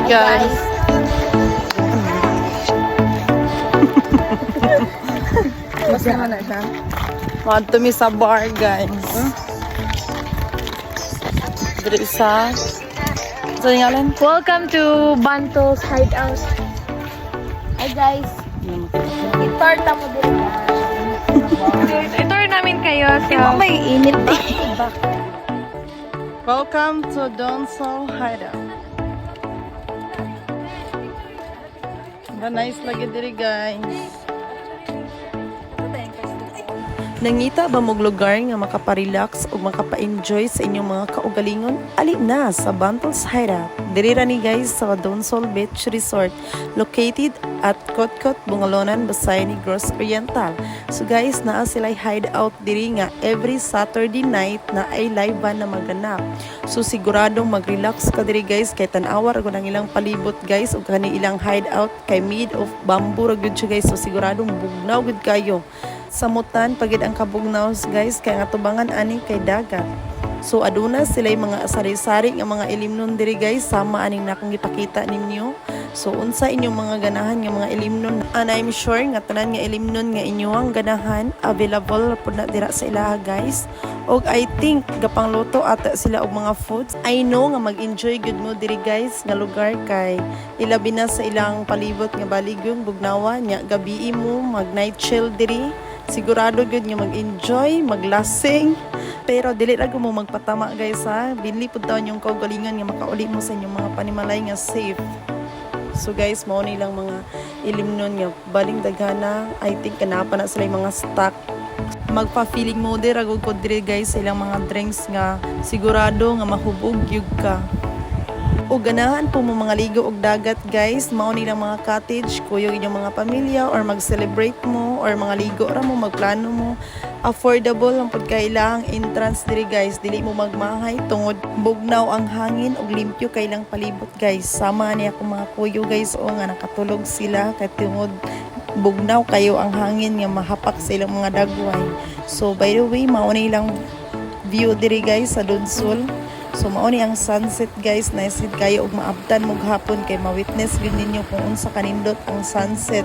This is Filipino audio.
guys. Mas naman na siya. Wanto mi sa bar guys. Diri sa ngalan? Welcome to Banto's Hideout. Hi guys. I-torta mo din. I-tour namin kayo sa... may init pa. Welcome to Donsol Hideout. Ba nice lagi diri guys. Nangita ba mong lugar nga makaparelax o makapa-enjoy sa inyong mga kaugalingon? Ali na sa Banto's Hideout. Diri ra ni guys sa Donsol Beach Resort located at Kotkot, Bungalonan, Basay Negros Oriental. So guys, naa sila'y hideout diri nga every Saturday night na ay live band na maganap. So siguradong mag-relax ka diri guys kay tan-awar ko nang ilang palibot guys ug kani ilang hideout kay made of bamboo ra gyud siya guys. So siguradong bugnaw gud kayo. Samutan pagid ang kabugnaw guys kay nga tubangan ani kay dagat. So aduna sila'y mga sari-sari nga mga ilimnon diri guys sama aning nakong gipakita ninyo. So unsa inyong mga ganahan nga mga ilimnon, and I'm sure nga tanan nga ilimnon nga inyong ganahan available pud na dira sa ilaha guys. Og I think gapangluto ata sila og mga foods. I know nga mag-enjoy gud mo diri guys nga lugar kay ilabi na sa ilang palibot nga baligong bugnawa nya gabi mo mag night chill diri. Sigurado gud nga mag-enjoy, maglasing. Pero dili ra mo magpatama guys ha. Bili pud taon yung kaugalingon nga makauli mo sa inyong mga panimalay nga safe. So guys, mao ni lang mga ilimnon nga baling daghana. I think kanapa na sila mga stock. Magpa-feeling mo dira gud ko diri guys sa ilang mga drinks nga sigurado nga mahubog gyud ka. O ganahan po mo mga ligo og dagat guys, mao ni lang mga cottage kuyo inyong mga pamilya or mag-celebrate mo or mga ligo ra mo magplano mo. Affordable ang pagkailang entrance diri guys, dili mo magmahay tungod bugnaw ang hangin ug limpyo kailang palibot guys. Sama ni ako mga kuyo guys o nga nakatulog sila kay tungod bugnaw kayo ang hangin nga mahapak sa ilang mga dagway. So by the way, mao ni lang view diri guys sa Donsol. So mao ni ang sunset guys, nice kayo ug maabtan mo gahapon kay ma-witness gyud ninyo kung unsa kanindot ang sunset.